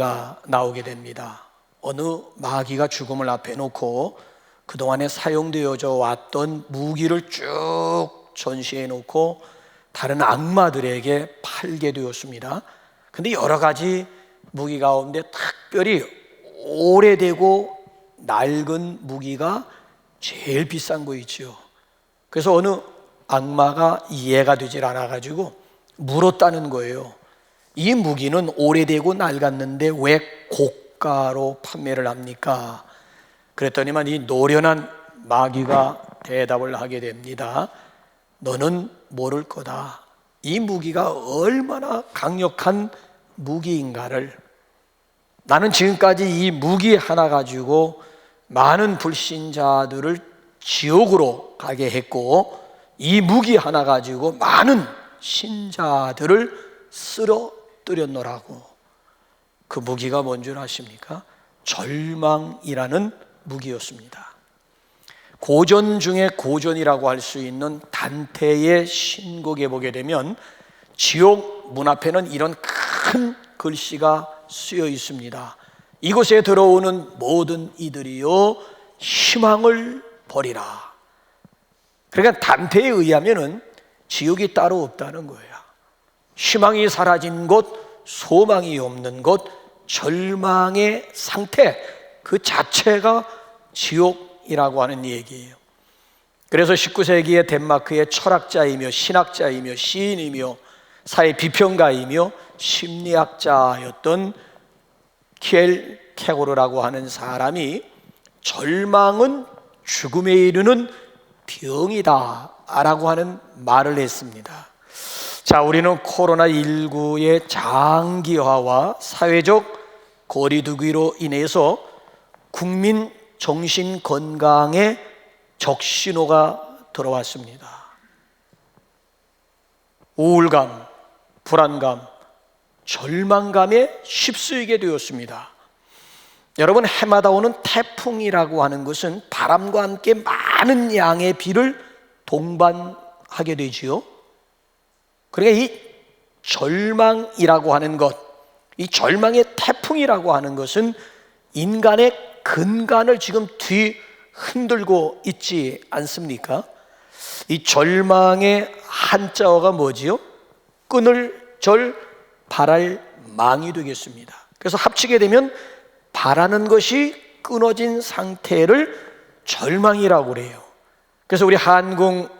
가 나오게 됩니다. 어느 마귀가 죽음을 앞에 놓고 그동안에 사용되어져 왔던 무기를 쭉 전시해 놓고 다른 악마들에게 팔게 되었습니다. 근데 여러 가지 무기 가운데 특별히 오래되고 낡은 무기가 제일 비싼 거 있죠. 그래서 어느 악마가 이해가 되질 않아 가지고 물었다는 거예요. 이 무기는 오래되고 낡았는데 왜 고가로 판매를 합니까? 그랬더니만 이 노련한 마귀가 대답을 하게 됩니다. 너는 모를 거다. 이 무기가 얼마나 강력한 무기인가를. 나는 지금까지 이 무기 하나 가지고 많은 불신자들을 지옥으로 가게 했고, 이 무기 하나 가지고 많은 신자들을 쓰러뜨렸노라고. 그 무기가 뭔 줄 아십니까? 절망이라는 무기였습니다. 고전 중에 고전이라고 할 수 있는 단테의 신곡에 보게 되면 지옥 문 앞에는 이런 큰 글씨가 쓰여 있습니다. 이곳에 들어오는 모든 이들이요 희망을 버리라. 그러니까 단테에 의하면은 지옥이 따로 없다는 거예요. 희망이 사라진 곳, 소망이 없는 곳, 절망의 상태 그 자체가 지옥이라고 하는 얘기예요. 그래서 19세기의 덴마크의 철학자이며 신학자이며 시인이며 사회 비평가이며 심리학자였던 키엘케고르라고 하는 사람이 절망은 죽음에 이르는 병이다 라고 하는 말을 했습니다. 자, 우리는 코로나19의 장기화와 사회적 거리두기로 인해서 국민 정신건강에 적신호가 들어왔습니다. 우울감, 불안감, 절망감에 휩쓰이게 되었습니다. 여러분, 해마다 오는 태풍이라고 하는 것은 바람과 함께 많은 양의 비를 동반하게 되지요. 그러니까 이 절망이라고 하는 것, 이 절망의 태풍이라고 하는 것은 인간의 근간을 지금 뒤흔들고 있지 않습니까? 이 절망의 한자어가 뭐지요? 끊을 절 바랄 망이 되겠습니다. 그래서 합치게 되면 바라는 것이 끊어진 상태를 절망이라고 그래요. 그래서 우리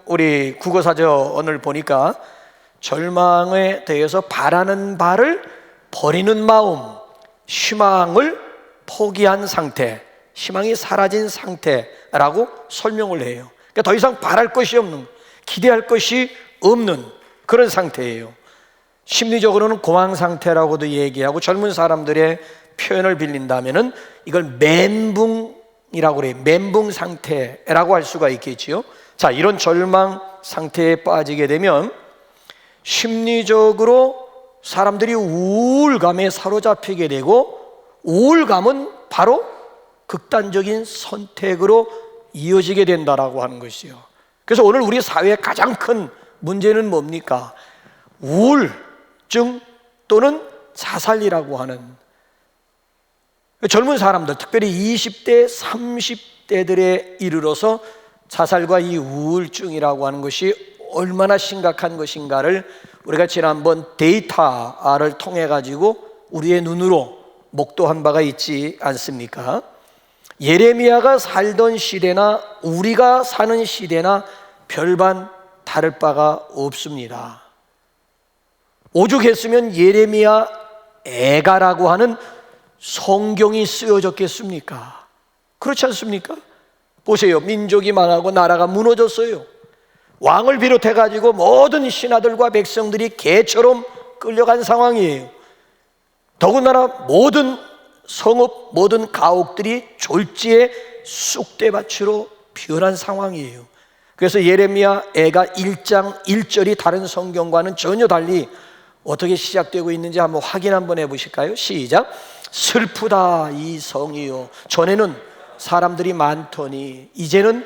우리 국어사전을 보니까 절망에 대해서 바라는 바를 버리는 마음, 희망을 포기한 상태, 희망이 사라진 상태라고 설명을 해요. 그러니까 더 이상 바랄 것이 없는, 기대할 것이 없는 그런 상태예요. 심리적으로는 공황 상태라고도 얘기하고, 젊은 사람들의 표현을 빌린다면은 이걸 멘붕이라고 그래요. 멘붕 상태라고 할 수가 있겠지요. 자, 이런 절망 상태에 빠지게 되면 심리적으로 사람들이 우울감에 사로잡히게 되고, 우울감은 바로 극단적인 선택으로 이어지게 된다라고 하는 것이요. 그래서 오늘 우리 사회의 가장 큰 문제는 뭡니까? 우울증 또는 자살이라고 하는, 젊은 사람들, 특별히 20대, 30대들에 이르러서 자살과 이 우울증이라고 하는 것이 얼마나 심각한 것인가를 우리가 지난번 데이터를 통해 가지고 우리의 눈으로 목도한 바가 있지 않습니까? 예레미야가 살던 시대나 우리가 사는 시대나 별반 다를 바가 없습니다. 오죽했으면 예레미야 애가라고 하는 성경이 쓰여졌겠습니까? 그렇지 않습니까? 보세요. 민족이 망하고 나라가 무너졌어요. 왕을 비롯해 가지고 모든 신하들과 백성들이 개처럼 끌려간 상황이에요. 더군다나 모든 성읍, 모든 가옥들이 졸지에 쑥대밭으로 변한 상황이에요. 그래서 예레미야 애가 1장 1절이 다른 성경과는 전혀 달리 어떻게 시작되고 있는지 한번 확인 한번 해보실까요? 시작. 슬프다 이 성이요, 전에는 사람들이 많더니 이제는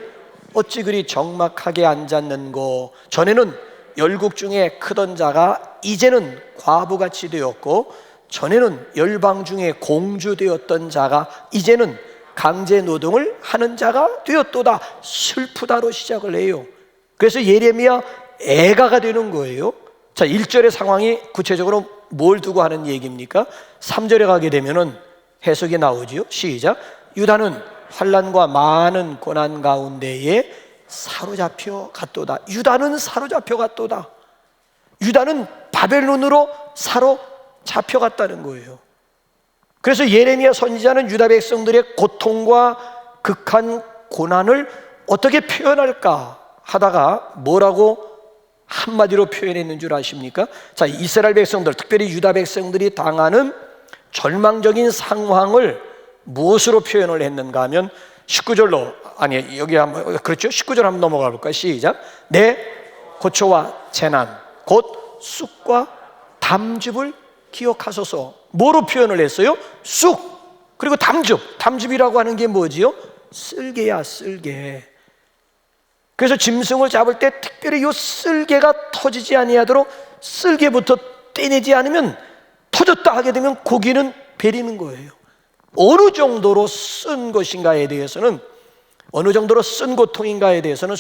어찌 그리 적막하게 앉았는고. 전에는 열국 중에 크던 자가 이제는 과부같이 되었고, 전에는 열방 중에 공주되었던 자가 이제는 강제 노동을 하는 자가 되었도다. 슬프다로 시작을 해요. 그래서 예레미야 애가가 되는 거예요. 자, 1절의 상황이 구체적으로 뭘 두고 하는 얘기입니까? 3절에 가게 되면은 해석이 나오지요. 시작. 유다는 환난과 많은 고난 가운데에 사로잡혀 갔도다. 유다는 사로잡혀 갔도다. 유다는 바벨론으로 사로잡혀 갔다는 거예요. 그래서 예레미야 선지자는 유다 백성들의 고통과 극한 고난을 어떻게 표현할까 하다가 뭐라고 한마디로 표현했는 줄 아십니까? 자, 이스라엘 백성들, 특별히 유다 백성들이 당하는 절망적인 상황을 무엇으로 표현을 했는가 하면 19절로, 아니 여기 한번, 그렇죠? 19절 한번 넘어가 볼까요? 시작. 내 고초와 재난 곧 쑥과 담즙을 기억하소서. 뭐로 표현을 했어요? 쑥 그리고 담즙. 담즙이라고 하는 게 뭐지요? 쓸개야, 쓸개. 그래서 짐승을 잡을 때 특별히 이 쓸개가 터지지 아니하도록 쓸개부터 떼내지 않으면, 터졌다 하게 되면 고기는 베리는 거예요. 어느 정도로 쓴 것인가에 대해서는, 어느 정도로 쓴 고통인가에 대해서는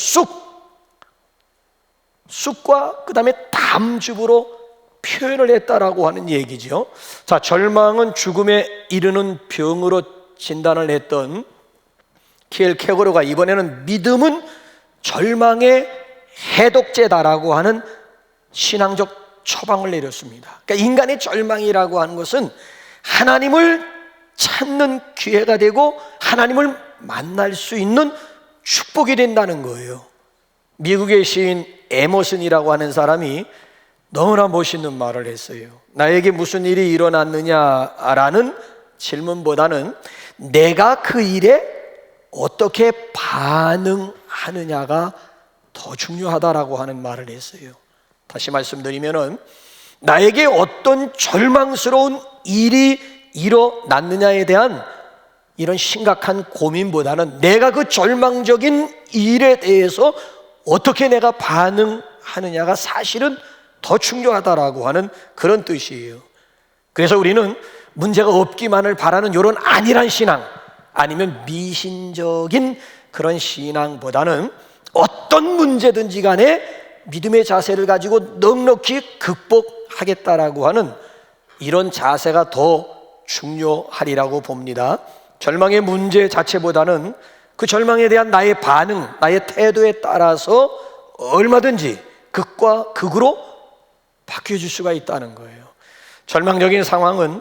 쑥과 그 다음에 담즙으로 표현을 했다라고 하는 얘기죠. 자, 절망은 죽음에 이르는 병으로 진단을 했던 키엘 케고르가 이번에는 믿음은 절망의 해독제다라고 하는 신앙적 처방을 내렸습니다. 그러니까 인간의 절망이라고 하는 것은 하나님을 찾는 기회가 되고 하나님을 만날 수 있는 축복이 된다는 거예요. 미국의 시인 에머슨이라고 하는 사람이 너무나 멋있는 말을 했어요. 나에게 무슨 일이 일어났느냐라는 질문보다는 내가 그 일에 어떻게 반응하느냐가 더 중요하다라고 하는 말을 했어요. 다시 말씀드리면은, 나에게 어떤 절망스러운 일이 일어났느냐에 대한 이런 심각한 고민보다는 내가 그 절망적인 일에 대해서 어떻게 내가 반응하느냐가 사실은 더 중요하다라고 하는 그런 뜻이에요. 그래서 우리는 문제가 없기만을 바라는 이런 안일한 신앙, 아니면 미신적인 그런 신앙보다는 어떤 문제든지 간에 믿음의 자세를 가지고 넉넉히 극복하겠다라고 하는 이런 자세가 더 중요하리라고 봅니다. 절망의 문제 자체보다는 그 절망에 대한 나의 반응, 나의 태도에 따라서 얼마든지 극과 극으로 바뀌어질 수가 있다는 거예요. 절망적인 상황은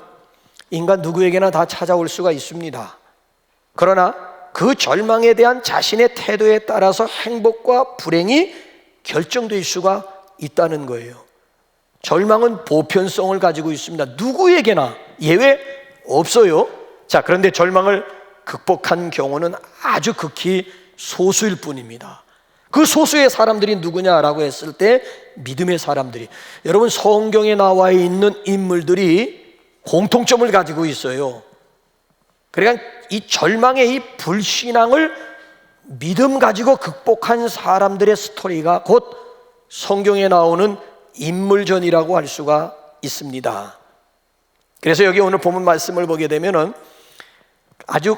인간 누구에게나 다 찾아올 수가 있습니다. 그러나 그 절망에 대한 자신의 태도에 따라서 행복과 불행이 결정될 수가 있다는 거예요. 절망은 보편성을 가지고 있습니다. 누구에게나 예외 없어요. 자, 그런데 절망을 극복한 경우는 아주 극히 소수일 뿐입니다. 그 소수의 사람들이 누구냐라고 했을 때 믿음의 사람들이, 여러분 성경에 나와 있는 인물들이 공통점을 가지고 있어요. 그러니까 이 절망의 이 불신앙을 믿음 가지고 극복한 사람들의 스토리가 곧 성경에 나오는 인물전이라고 할 수가 있습니다. 그래서 여기 오늘 본문 말씀을 보게 되면은 아주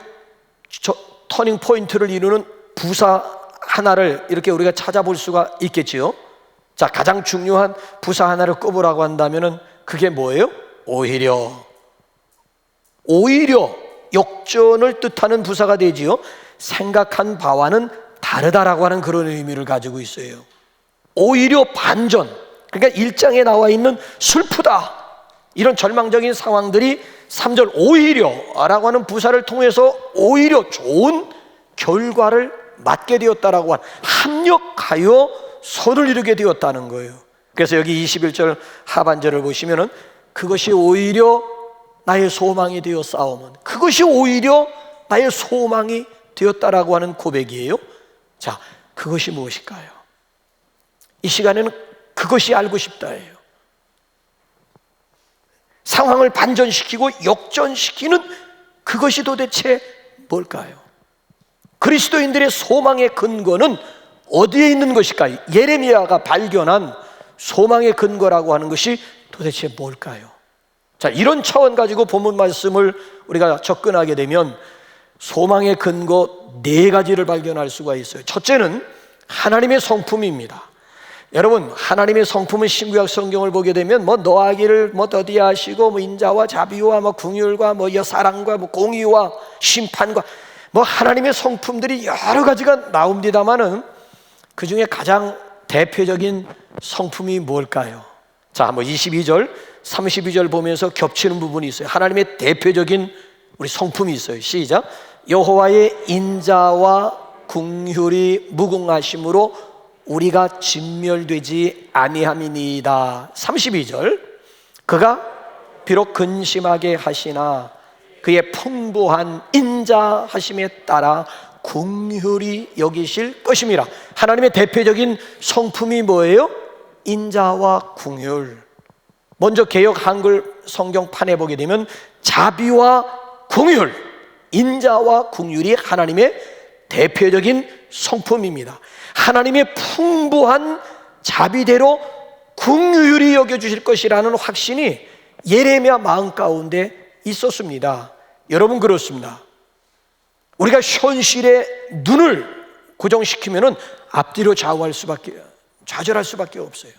터닝 포인트를 이루는 부사 하나를 이렇게 우리가 찾아볼 수가 있겠지요. 자, 가장 중요한 부사 하나를 꼽으라고 한다면은 그게 뭐예요? 오히려 역전을 뜻하는 부사가 되지요. 생각한 바와는 다르다라고 하는 그런 의미를 가지고 있어요. 오히려 반전, 그러니까 1장에 나와 있는 슬프다, 이런 절망적인 상황들이 3절 오히려라고 하는 부사를 통해서 오히려 좋은 결과를 맞게 되었다라고 한, 합력하여 선을 이루게 되었다는 거예요. 그래서 여기 21절 하반절을 보시면은 그것이 오히려 나의 소망이 되어 싸움은, 그것이 오히려 나의 소망이 되었다라고 하는 고백이에요. 자, 그것이 무엇일까요? 이 시간에는 그것이 알고 싶다예요. 상황을 반전시키고 역전시키는 그것이 도대체 뭘까요? 그리스도인들의 소망의 근거는 어디에 있는 것일까요? 예레미야가 발견한 소망의 근거라고 하는 것이 도대체 뭘까요? 자, 이런 차원 가지고 본문 말씀을 우리가 접근하게 되면 소망의 근거 4가지를 발견할 수가 있어요. 첫째는 하나님의 성품입니다. 여러분, 하나님의 성품은 신구약 성경을 보게 되면 노하기를 더디하시고 인자와 자비와 긍휼과 사랑과 공의와 심판과 하나님의 성품들이 여러 가지가 나옵니다만은 그 중에 가장 대표적인 성품이 뭘까요? 자, 한번 22절, 32절 보면서 겹치는 부분이 있어요. 하나님의 대표적인 우리 성품이 있어요. 시작. 여호와의 인자와 긍휼이 무궁하심으로 우리가 진멸되지 아니함이니이다. 32절. 그가 비록 근심하게 하시나 그의 풍부한 인자하심에 따라 긍휼히 여기실 것임이라. 하나님의 대표적인 성품이 뭐예요? 인자와 긍휼. 먼저 개역 한글 성경판에 보게 되면 자비와 긍휼, 인자와 긍휼이 하나님의 대표적인 성품입니다. 하나님의 풍부한 자비대로 긍휼히 여겨주실 것이라는 확신이 예레미야 마음 가운데 있었습니다. 여러분, 그렇습니다. 우리가 현실에 눈을 고정시키면 앞뒤로 좌절할 수밖에 없어요.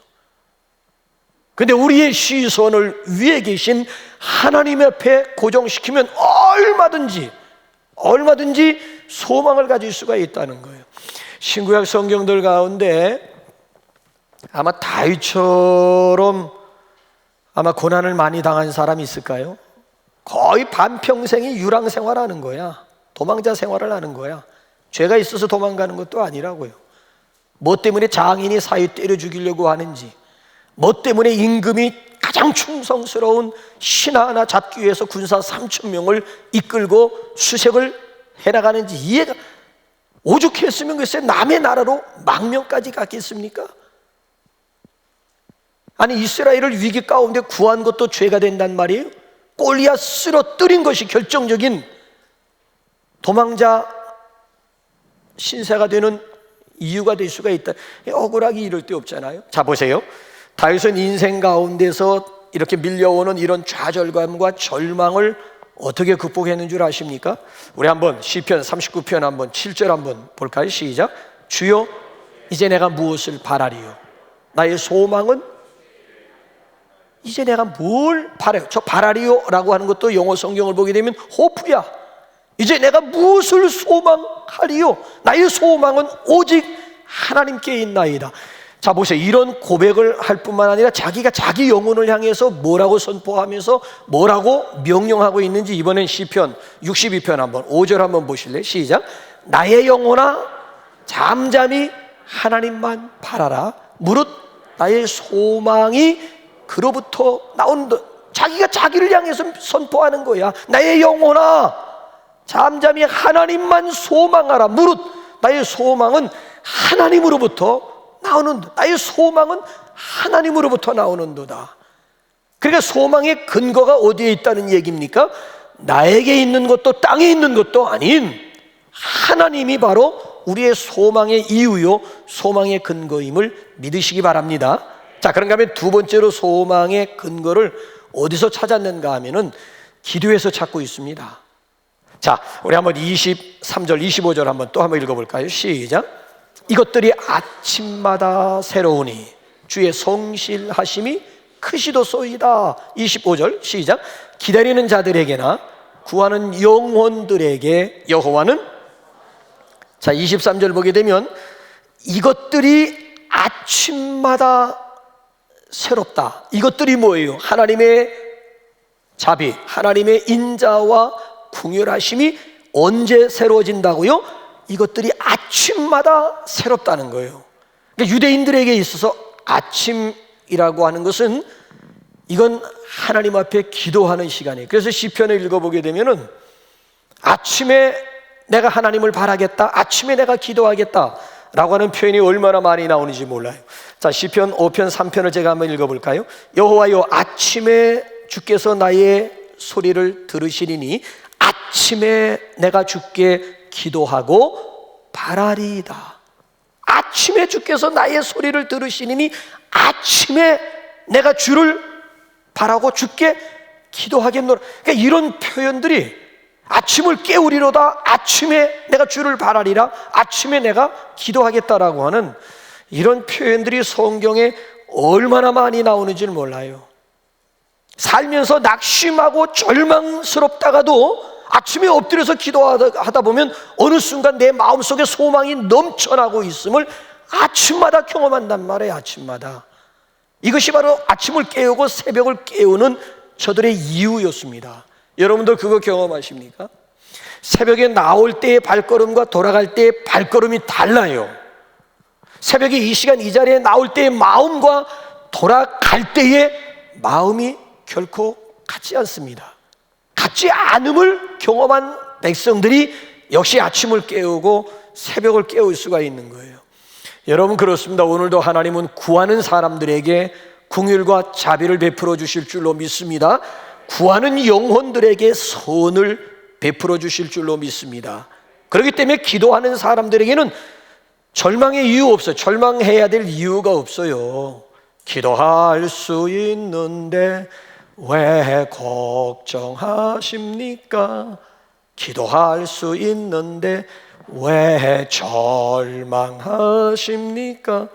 근데 우리의 시선을 위에 계신 하나님 앞에 고정시키면 얼마든지 소망을 가질 수가 있다는 거예요. 신구약 성경들 가운데 아마 다윗처럼 아마 고난을 많이 당한 사람이 있을까요? 거의 반평생이 유랑 생활하는 거야. 도망자 생활을 하는 거야. 죄가 있어서 도망가는 것도 아니라고요. 뭐 때문에 장인이 사위 때려 죽이려고 하는지, 뭐 때문에 임금이 가장 충성스러운 신하 하나 잡기 위해서 군사 3,000명을 이끌고 수색을 해나가는지 이해가 오죽했으면 글쎄 남의 나라로 망명까지 갔겠습니까? 아니, 이스라엘을 위기 가운데 구한 것도 죄가 된단 말이에요. 골리앗 쓰러뜨린 것이 결정적인 도망자 신세가 되는 이유가 될 수가 있다. 억울하기 이럴 데 없잖아요. 자, 보세요. 다윗은 인생 가운데서 이렇게 밀려오는 이런 좌절감과 절망을 어떻게 극복했는 줄 아십니까? 우리 한번 시편 39편 한번 7절 한번 볼까요? 시작. 주여, 이제 내가 무엇을 바라리요? 나의 소망은 이제 내가 뭘 바라요? 저 바라리요라고 하는 것도 영어 성경을 보게 되면 호프야. 이제 내가 무엇을 소망하리요? 나의 소망은 오직 하나님께 있나이다. 자, 보세요. 이런 고백을 할 뿐만 아니라 자기가 자기 영혼을 향해서 뭐라고 선포하면서 뭐라고 명령하고 있는지 이번엔 시편 62편 한번 5절 한번 보실래요? 시작. 나의 영혼아 잠잠히 하나님만 바라라. 무릇 나의 소망이 그로부터 나온다. 자기가 자기를 향해서 선포하는 거야. 나의 영혼아 잠잠히 하나님만 소망하라. 무릇 나의 소망은 하나님으로부터 나오는도다. 나의 소망은 하나님으로부터 나오는도다. 그러니까 소망의 근거가 어디에 있다는 얘기입니까? 나에게 있는 것도 땅에 있는 것도 아닌 하나님이 바로 우리의 소망의 이유요, 소망의 근거임을 믿으시기 바랍니다. 자, 그런가 하면 두 번째로 소망의 근거를 어디서 찾았는가 하면은 기도에서 찾고 있습니다. 자, 우리 한번 23절, 25절 한번 또 한번 읽어볼까요? 시작. 이것들이 아침마다 새로우니 주의 성실하심이 크시도소이다. 25절 시작. 기다리는 자들에게나 구하는 영혼들에게 여호와는, 자 23절 보게 되면 이것들이 아침마다 새롭다. 이것들이 뭐예요? 하나님의 자비, 하나님의 인자와 긍휼하심이 언제 새로워진다고요? 이것들이 아침마다 새롭다는 거예요. 그러니까 유대인들에게 있어서 아침이라고 하는 것은 이건 하나님 앞에 기도하는 시간이에요. 그래서 시편을 읽어보게 되면은 아침에 내가 하나님을 바라겠다, 아침에 내가 기도하겠다 라고 하는 표현이 얼마나 많이 나오는지 몰라요. 자, 시편 5편 3편을 제가 한번 읽어볼까요? 여호와여 아침에 주께서 나의 소리를 들으시리니 아침에 내가 주께 기도하고 바라리이다. 아침에 주께서 나의 소리를 들으시니 아침에 내가 주를 바라고 주께 기도하겠노라. 그러니까 이런 표현들이 아침을 깨우리로다, 아침에 내가 주를 바라리라, 아침에 내가 기도하겠다라고 하는 이런 표현들이 성경에 얼마나 많이 나오는지는 몰라요. 살면서 낙심하고 절망스럽다가도 아침에 엎드려서 기도하다 보면 어느 순간 내 마음속에 소망이 넘쳐나고 있음을 아침마다 경험한단 말이에요. 아침마다. 이것이 바로 아침을 깨우고 새벽을 깨우는 저들의 이유였습니다. 여러분들 그거 경험하십니까? 새벽에 나올 때의 발걸음과 돌아갈 때의 발걸음이 달라요. 새벽에 이 시간 이 자리에 나올 때의 마음과 돌아갈 때의 마음이 결코 같지 않습니다. 같지 않음을 경험한 백성들이 역시 아침을 깨우고 새벽을 깨울 수가 있는 거예요. 여러분 그렇습니다. 오늘도 하나님은 구하는 사람들에게 긍휼과 자비를 베풀어 주실 줄로 믿습니다. 구하는 영혼들에게 선을 베풀어 주실 줄로 믿습니다. 그렇기 때문에 기도하는 사람들에게는 절망의 이유 없어요. 절망해야 될 이유가 없어요. 기도할 수 있는데 왜 걱정하십니까? 기도할 수 있는데 왜 절망하십니까?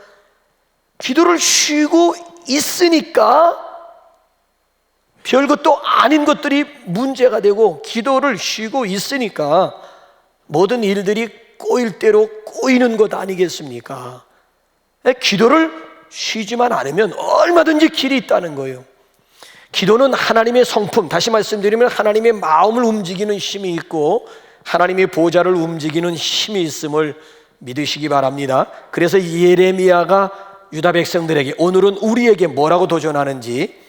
기도를 쉬고 있으니까 별것도 아닌 것들이 문제가 되고, 기도를 쉬고 있으니까 모든 일들이 꼬일 대로 꼬이는 것 아니겠습니까? 기도를 쉬지만 않으면 얼마든지 길이 있다는 거예요. 기도는 하나님의 성품, 다시 말씀드리면 하나님의 마음을 움직이는 힘이 있고 하나님의 보좌를 움직이는 힘이 있음을 믿으시기 바랍니다. 그래서 예레미야가 유다 백성들에게, 오늘은 우리에게 뭐라고 도전하는지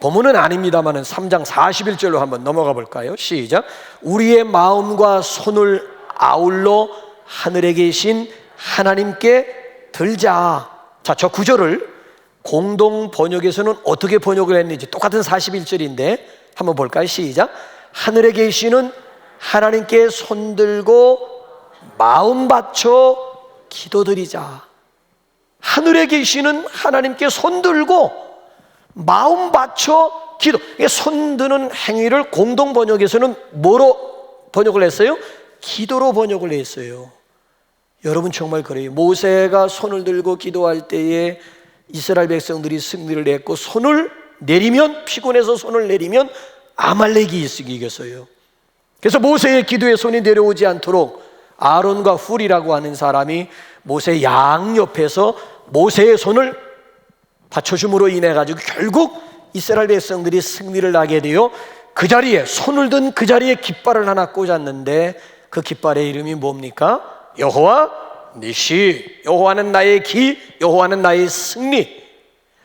본문은 아닙니다만 3장 41절로 한번 넘어가 볼까요? 시작. 우리의 마음과 손을 아울러 하늘에 계신 하나님께 들자. 자, 저 구절을 공동 번역에서는 어떻게 번역을 했는지, 똑같은 41절인데 한번 볼까요? 시작. 하늘에 계시는 하나님께 손들고 마음 바쳐 기도드리자. 하늘에 계시는 하나님께 손들고 마음 바쳐 기도. 손드는 행위를 공동 번역에서는 뭐로 번역을 했어요? 기도로 번역을 했어요. 여러분 정말 그래요. 모세가 손을 들고 기도할 때에 이스라엘 백성들이 승리를 했고, 손을 내리면, 피곤해서 손을 내리면 아말렉이 이겼어요. 그래서 모세의 기도에 손이 내려오지 않도록 아론과 훌이라고 하는 사람이 모세 양옆에서 모세의 손을 받쳐줌으로 인해 가지고 결국 이스라엘 백성들이 승리를 하게 되어 그 자리에, 손을 든 그 자리에 깃발을 하나 꽂았는데 그 깃발의 이름이 뭡니까? 여호와 니시, 여호와는 나의 기, 여호와는 나의 승리.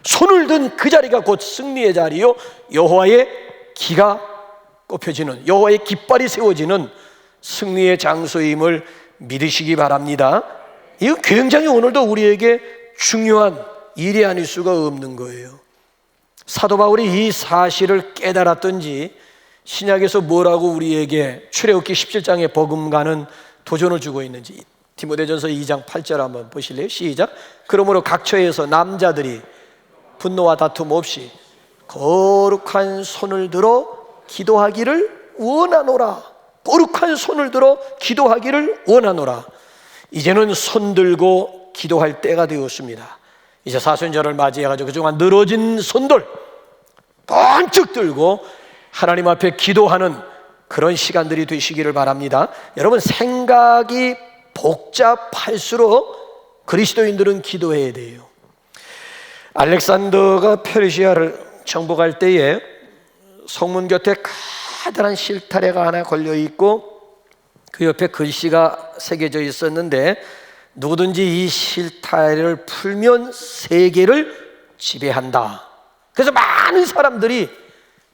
손을 든 그 자리가 곧 승리의 자리요, 여호와의 기가 꼽혀지는, 여호와의 깃발이 세워지는 승리의 장소임을 믿으시기 바랍니다. 이거 굉장히 오늘도 우리에게 중요한 일이 아닐 수가 없는 거예요. 사도 바울이 이 사실을 깨달았던지 신약에서 뭐라고 우리에게 출애굽기 17장에 버금가는 도전을 주고 있는지 디모데전서 2장 8절 한번 보실래요? 시작. 그러므로 각처에서 남자들이 분노와 다툼 없이 거룩한 손을 들어 기도하기를 원하노라. 거룩한 손을 들어 기도하기를 원하노라. 이제는 손 들고 기도할 때가 되었습니다. 이제 사순절을 맞이해가지고 그동안 늘어진 손들 번쩍 들고 하나님 앞에 기도하는 그런 시간들이 되시기를 바랍니다. 여러분, 생각이 복잡할수록 그리스도인들은 기도해야 돼요. 알렉산더가 페르시아를 정복할 때에 성문 곁에 커다란 실타래가 하나 걸려 있고 그 옆에 글씨가 새겨져 있었는데, 누구든지 이 실타래를 풀면 세계를 지배한다. 그래서 많은 사람들이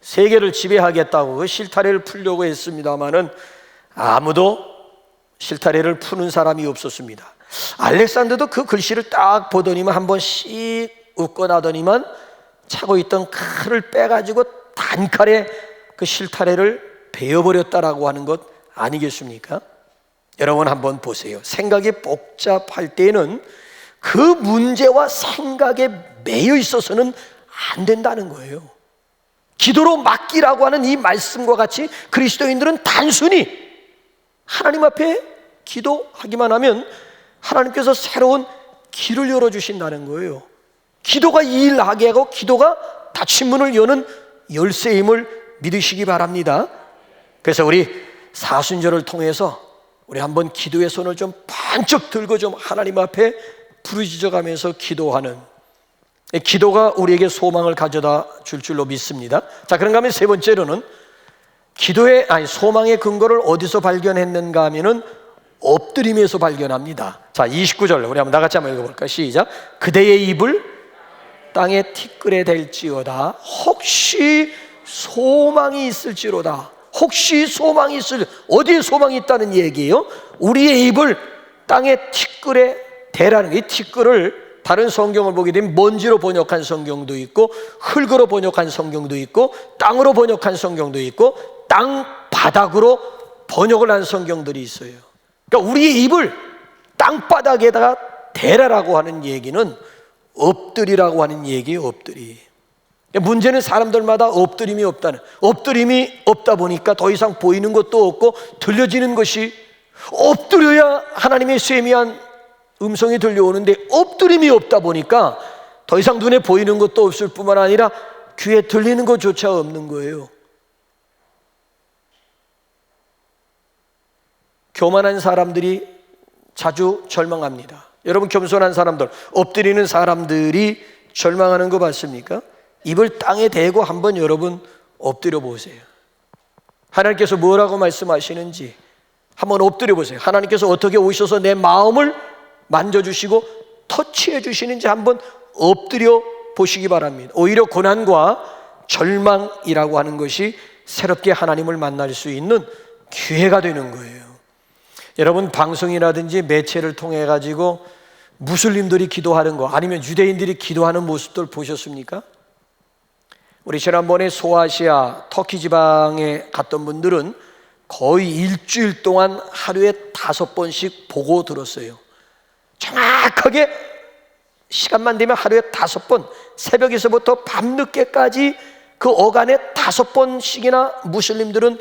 세계를 지배하겠다고 그 실타래를 풀려고 했습니다마는 아무도 실타래를 푸는 사람이 없었습니다. 알렉산더도 그 글씨를 딱 보더니만 한번 씩 웃고 나더니만 차고 있던 칼을 빼가지고 단칼에 그 실타래를 베어버렸다라고 하는 것 아니겠습니까? 여러분 한번 보세요. 생각이 복잡할 때는 그 문제와 생각에 매여 있어서는 안 된다는 거예요. 기도로 막기라고 하는 이 말씀과 같이 그리스도인들은 단순히 하나님 앞에 기도하기만 하면 하나님께서 새로운 길을 열어주신다는 거예요. 기도가 이 일을 하게 하고 기도가 닫힌 문을 여는 열쇠임을 믿으시기 바랍니다. 그래서 우리 사순절을 통해서 우리 한번 기도의 손을 좀 번쩍 들고 좀 하나님 앞에 부르짖어가면서 기도하는, 기도가 우리에게 소망을 가져다 줄 줄로 믿습니다. 자, 그런가 하면 세 번째로는 소망의 근거를 어디서 발견했는가 하면은 엎드림에서 발견합니다. 자, 29절 우리 한번 다 같이 한번 읽어볼까요? 시작. 그대의 입을 땅에 티끌에 댈지어다. 혹시 소망이 있을지로다. 혹시 소망이 어디에 소망이 있다는 얘기예요? 우리의 입을 땅에 티끌에 대라는 게, 이 티끌을 다른 성경을 보게 되면 먼지로 번역한 성경도 있고 흙으로 번역한 성경도 있고 땅으로 번역한 성경도 있고 땅 바닥으로 번역을 한 성경들이 있어요. 그러니까 우리의 입을 땅바닥에다가 대라라고 하는 얘기는 엎드리라고 하는 얘기예요. 엎드리. 문제는 사람들마다 엎드림이 없다는, 엎드림이 없다 보니까 더 이상 보이는 것도 없고 들려지는 것이, 엎드려야 하나님의 세미한 음성이 들려오는데 엎드림이 없다 보니까 더 이상 눈에 보이는 것도 없을 뿐만 아니라 귀에 들리는 것조차 없는 거예요. 교만한 사람들이 자주 절망합니다. 여러분, 겸손한 사람들, 엎드리는 사람들이 절망하는 거 봤습니까? 입을 땅에 대고 한번 여러분 엎드려 보세요. 하나님께서 뭐라고 말씀하시는지 한번 엎드려 보세요. 하나님께서 어떻게 오셔서 내 마음을 만져주시고 터치해 주시는지 한번 엎드려 보시기 바랍니다. 오히려 고난과 절망이라고 하는 것이 새롭게 하나님을 만날 수 있는 기회가 되는 거예요. 여러분, 방송이라든지 매체를 통해 가지고 무슬림들이 기도하는 거, 아니면 유대인들이 기도하는 모습들 보셨습니까? 우리 지난번에 소아시아 터키 지방에 갔던 분들은 거의 일주일 동안 하루에 5번씩 보고 들었어요. 정확하게 시간만 되면 하루에 5번, 새벽에서부터 밤늦게까지 그 어간에 5번씩이나 무슬림들은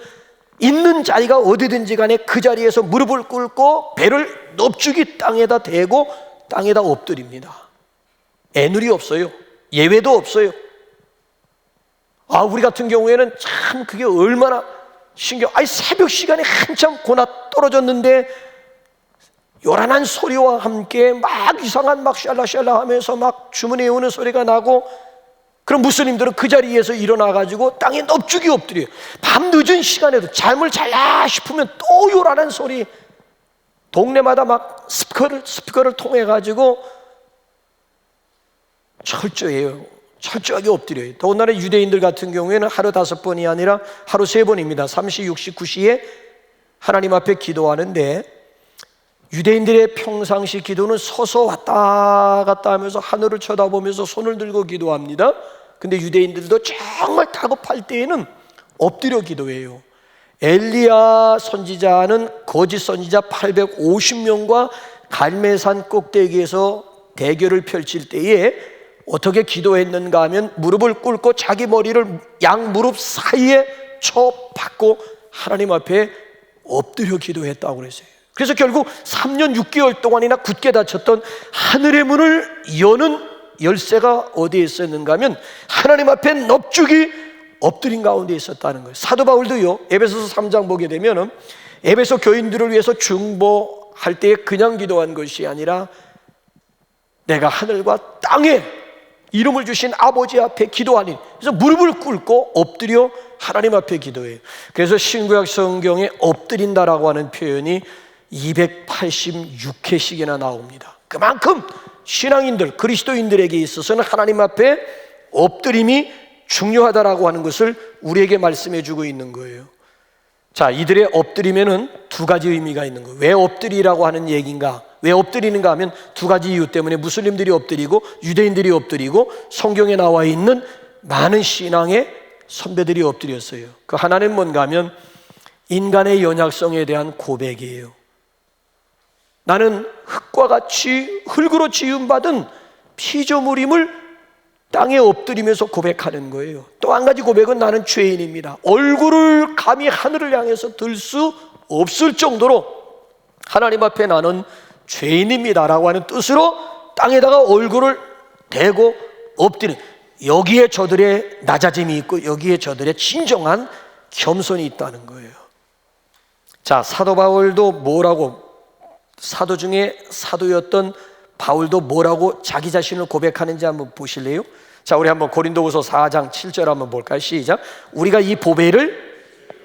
있는 자리가 어디든지 간에 그 자리에서 무릎을 꿇고 배를 넙죽이 땅에다 대고 땅에다 엎드립니다. 애누리 없어요. 예외도 없어요. 우리 같은 경우에는 참 그게 얼마나 새벽 시간에 한참 고나 떨어졌는데 요란한 소리와 함께 막 이상한 막 샬라샬라 하면서 막 주문해 오는 소리가 나고, 그럼 무슬림들은 그 자리에서 일어나가지고 땅에 넙죽이 엎드려요. 밤 늦은 시간에도 잠을 잘라 싶으면 또 요란한 소리, 동네마다 막 스피커를 통해가지고 철저하게 엎드려요. 더군다나 유대인들 같은 경우에는 하루 5번이 아니라 하루 3번입니다. 3시, 6시, 9시에 하나님 앞에 기도하는데, 유대인들의 평상시 기도는 서서 왔다 갔다 하면서 하늘을 쳐다보면서 손을 들고 기도합니다. 근데 유대인들도 정말 다급할 때에는 엎드려 기도해요. 엘리야 선지자는 거짓 선지자 850명과 갈멜산 꼭대기에서 대결을 펼칠 때에 어떻게 기도했는가 하면 무릎을 꿇고 자기 머리를 양 무릎 사이에 쳐박고 하나님 앞에 엎드려 기도했다고 그랬어요. 그래서 결국 3년 6개월 동안이나 굳게 닫혔던 하늘의 문을 여는 열쇠가 어디에 있었는가 하면 하나님 앞에 넙죽이 엎드린 가운데 있었다는 거예요. 사도 바울도요, 에베소서 3장 보게 되면 에베소 교인들을 위해서 중보할 때에 그냥 기도한 것이 아니라 내가 하늘과 땅에 이름을 주신 아버지 앞에 기도하니, 그래서 무릎을 꿇고 엎드려 하나님 앞에 기도해요. 그래서 신구약 성경에 엎드린다라고 하는 표현이 286회씩이나 나옵니다. 그만큼 신앙인들, 그리스도인들에게 있어서는 하나님 앞에 엎드림이 중요하다라고 하는 것을 우리에게 말씀해 주고 있는 거예요. 자, 이들의 엎드림에는 2가지 의미가 있는 거예요. 왜 엎드리라고 하는 얘기인가? 왜 엎드리는가 하면 2가지 이유 때문에 무슬림들이 엎드리고 유대인들이 엎드리고 성경에 나와 있는 많은 신앙의 선배들이 엎드렸어요. 그 하나는 뭔가 하면 인간의 연약성에 대한 고백이에요. 나는 흙과 같이 흙으로 지음받은 피조물임을 땅에 엎드리면서 고백하는 거예요. 또 한 가지 고백은 나는 죄인입니다. 얼굴을 감히 하늘을 향해서 들 수 없을 정도로 하나님 앞에 나는 죄인입니다라고 하는 뜻으로 땅에다가 얼굴을 대고 엎드리는, 여기에 저들의 낮아짐이 있고 여기에 저들의 진정한 겸손이 있다는 거예요. 자, 사도 바울도 뭐라고, 사도 중에 사도였던 바울도 뭐라고 자기 자신을 고백하는지 한번 보실래요? 자, 우리 한번 고린도후서 4장 7절 한번 볼까요? 시작. 우리가 이 보배를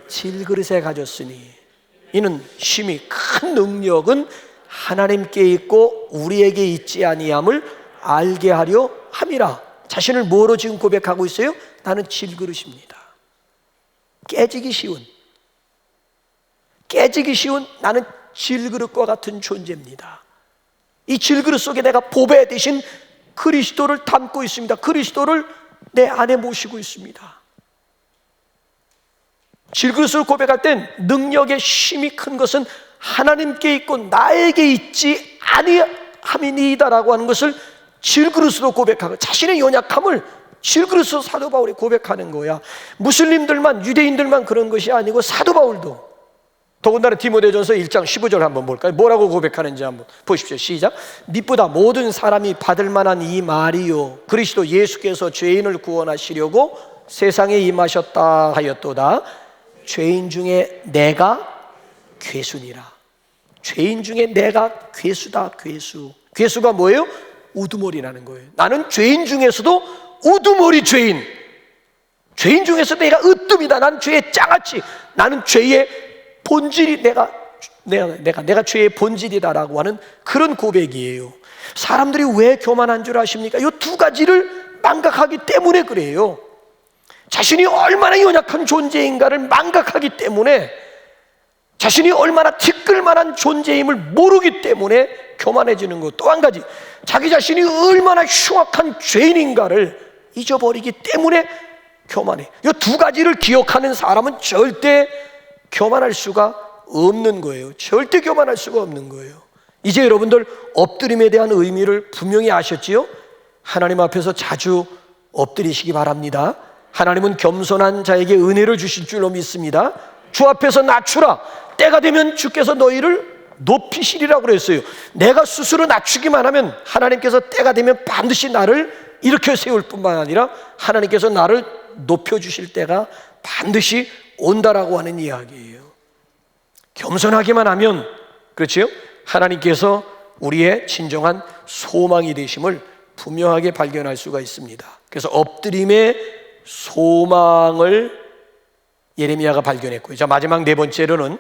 질그릇에 가졌으니 이는 심히 큰 능력은 하나님께 있고 우리에게 있지 아니함을 알게 하려 함이라. 자신을 뭐로 지금 고백하고 있어요? 나는 질그릇입니다. 깨지기 쉬운 나는 질그릇과 같은 존재입니다. 이 질그릇 속에 내가 보배 대신 그리스도를 담고 있습니다. 그리스도를 내 안에 모시고 있습니다. 질그릇을 고백할 땐 능력의 힘이 큰 것은 하나님께 있고 나에게 있지 아니함이니이다라고 하는 것을 질그릇으로 고백하고, 자신의 연약함을 질그릇으로 사도 바울이 고백하는 거야. 무슬림들만, 유대인들만 그런 것이 아니고 사도 바울도. 더군다나 디모데전서 1장 15절 한번 볼까요? 뭐라고 고백하는지 한번 보십시오. 시작. 미쁘다 모든 사람이 받을 만한 이 말이요 그리스도 예수께서 죄인을 구원하시려고 세상에 임하셨다 하였도다. 죄인 중에 내가 괴수니라. 죄인 중에 내가 괴수다. 괴수가 뭐예요? 우두머리라는 거예요. 나는 죄인 중에서도 우두머리 죄인 중에서 내가 으뜸이다. 난 죄의 장아찌, 나는 죄의 본질이 내가 죄의 본질이다라고 하는 그런 고백이에요. 사람들이 왜 교만한 줄 아십니까? 이 두 가지를 망각하기 때문에 그래요. 자신이 얼마나 연약한 존재인가를 망각하기 때문에, 자신이 얼마나 티끌만한 존재임을 모르기 때문에 교만해지는 것. 또 한 가지, 자기 자신이 얼마나 흉악한 죄인인가를 잊어버리기 때문에 교만해. 이 두 가지를 기억하는 사람은 절대 교만할 수가 없는 거예요. 절대 교만할 수가 없는 거예요. 이제 여러분들 엎드림에 대한 의미를 분명히 아셨지요? 하나님 앞에서 자주 엎드리시기 바랍니다. 하나님은 겸손한 자에게 은혜를 주실 줄로 믿습니다. 주 앞에서 낮추라. 때가 되면 주께서 너희를 높이시리라고 그랬어요. 내가 스스로 낮추기만 하면 하나님께서 때가 되면 반드시 나를 일으켜 세울 뿐만 아니라 하나님께서 나를 높여주실 때가 반드시 온다라고 하는 이야기예요. 겸손하기만 하면, 그렇죠? 하나님께서 우리의 진정한 소망이 되심을 분명하게 발견할 수가 있습니다. 그래서 엎드림의 소망을 예레미야가 발견했고요. 자, 마지막 네 번째로는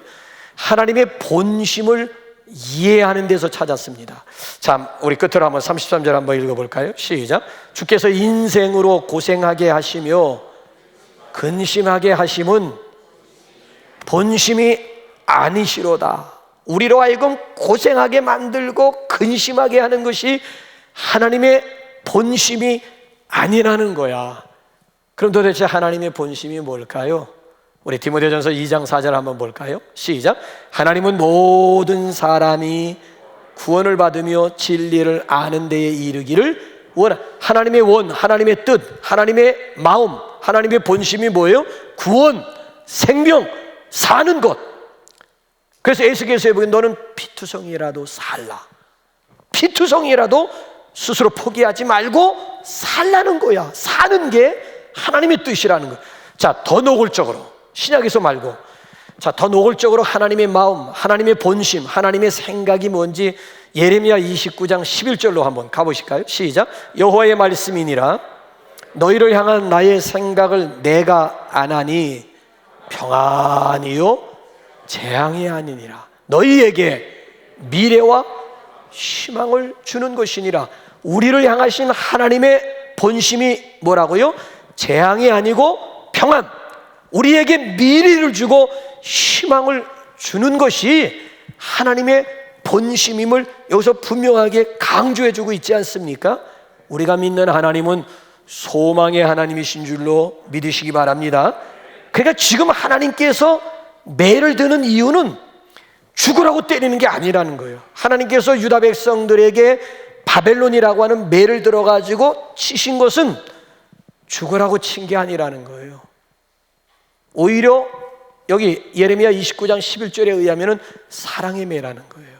하나님의 본심을 이해하는 데서 찾았습니다. 자, 우리 끝으로 한번 33절 한번 읽어볼까요? 시작. 주께서 인생으로 고생하게 하시며 근심하게 하심은 본심이 아니시로다. 우리로 하여금 고생하게 만들고 근심하게 하는 것이 하나님의 본심이 아니라는 거야. 그럼 도대체 하나님의 본심이 뭘까요? 우리 디모데전서 2장 4절 한번 볼까요? 시작. 하나님은 모든 사람이 구원을 받으며 진리를 아는 데에 이르기를 하나님의 원, 하나님의 뜻, 하나님의 마음, 하나님의 본심이 뭐예요? 구원, 생명, 사는 것. 그래서 에스겔서에 보면 너는 피투성이라도 살라. 피투성이라도 스스로 포기하지 말고 살라는 거야. 사는 게 하나님의 뜻이라는 거야. 자, 더 노골적으로, 신약에서 말고, 자, 더 노골적으로 하나님의 마음, 하나님의 본심, 하나님의 생각이 뭔지 예레미야 29장 11절로 한번 가보실까요? 시작. 여호와의 말씀이니라. 너희를 향한 나의 생각을 내가 아나니 평안이요 재앙이 아니니라. 너희에게 미래와 희망을 주는 것이니라. 우리를 향하신 하나님의 본심이 뭐라고요? 재앙이 아니고 평안. 우리에게 미래를 주고 희망을 주는 것이 하나님의 본심임을 여기서 분명하게 강조해주고 있지 않습니까? 우리가 믿는 하나님은 소망의 하나님이신 줄로 믿으시기 바랍니다. 그러니까 지금 하나님께서 매를 드는 이유는 죽으라고 때리는 게 아니라는 거예요. 하나님께서 유다 백성들에게 바벨론이라고 하는 매를 들어가지고 치신 것은 죽으라고 친 게 아니라는 거예요. 오히려 여기 예레미야 29장 11절에 의하면 사랑의 매라는 거예요.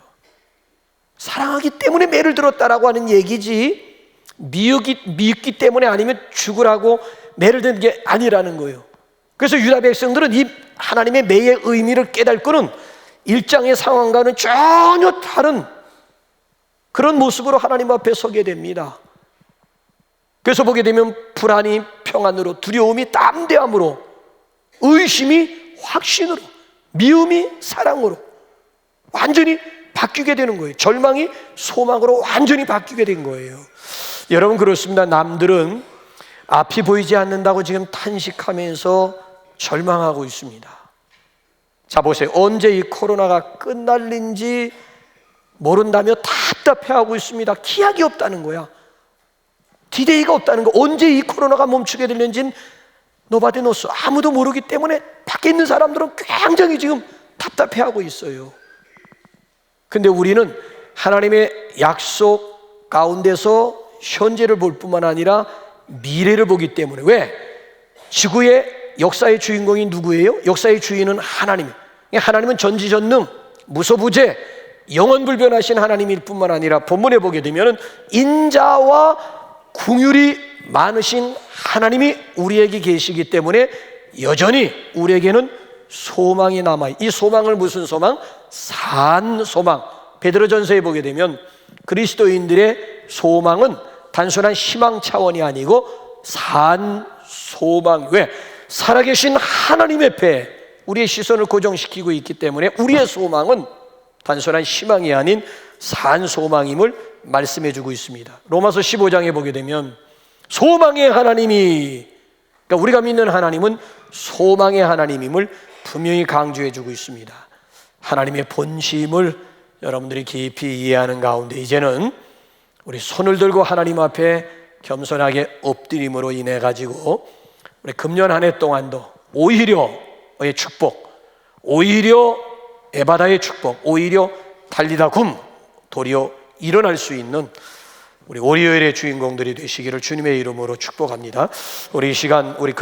사랑하기 때문에 매를 들었다라고 하는 얘기지, 미흡기 때문에 아니면 죽으라고 매를 든 게 아니라는 거예요. 그래서 유다 백성들은 이 하나님의 매의 의미를 깨닫고는 일장의 상황과는 전혀 다른 그런 모습으로 하나님 앞에 서게 됩니다. 그래서 보게 되면 불안이 평안으로, 두려움이 담대함으로, 의심이 확신으로, 미움이 사랑으로 완전히 바뀌게 되는 거예요. 절망이 소망으로 완전히 바뀌게 된 거예요. 여러분, 그렇습니다. 남들은 앞이 보이지 않는다고 지금 탄식하면서 절망하고 있습니다. 자, 보세요. 언제 이 코로나가 끝날는지 모른다며 답답해하고 있습니다. 기약이 없다는 거야. 디데이가 없다는 거. 언제 이 코로나가 멈추게 될는지는 노바디 노스, 아무도 모르기 때문에 밖에 있는 사람들은 굉장히 지금 답답해하고 있어요. 근데 우리는 하나님의 약속 가운데서 현재를 볼 뿐만 아니라 미래를 보기 때문에, 왜? 지구의 역사의 주인공이 누구예요? 역사의 주인은 하나님이에요. 하나님은 전지전능, 무소부재, 영원불변하신 하나님일 뿐만 아니라 본문에 보게 되면 인자와 긍휼이 많으신 하나님이 우리에게 계시기 때문에 여전히 우리에게는 소망이 남아요. 이 소망을 무슨 소망? 산 소망. 베드로전서에 보게 되면 그리스도인들의 소망은 단순한 희망 차원이 아니고 산 소망. 왜? 살아계신 하나님 앞에 우리의 시선을 고정시키고 있기 때문에 우리의 소망은 단순한 희망이 아닌 산 소망임을 말씀해 주고 있습니다. 로마서 15장에 보게 되면 소망의 하나님이, 그러니까 우리가 믿는 하나님은 소망의 하나님임을 분명히 강조해 주고 있습니다. 하나님의 본심을 여러분들이 깊이 이해하는 가운데 이제는 우리 손을 들고 하나님 앞에 겸손하게 엎드림으로 인해 가지고 우리 금년 한 해 동안도 오히려의 축복, 오히려 에바다의 축복, 오히려 달리다 굼, 도리어 일어날 수 있는 우리 월요일의 주인공들이 되시기를 주님의 이름으로 축복합니다. 우리 이 시간 우리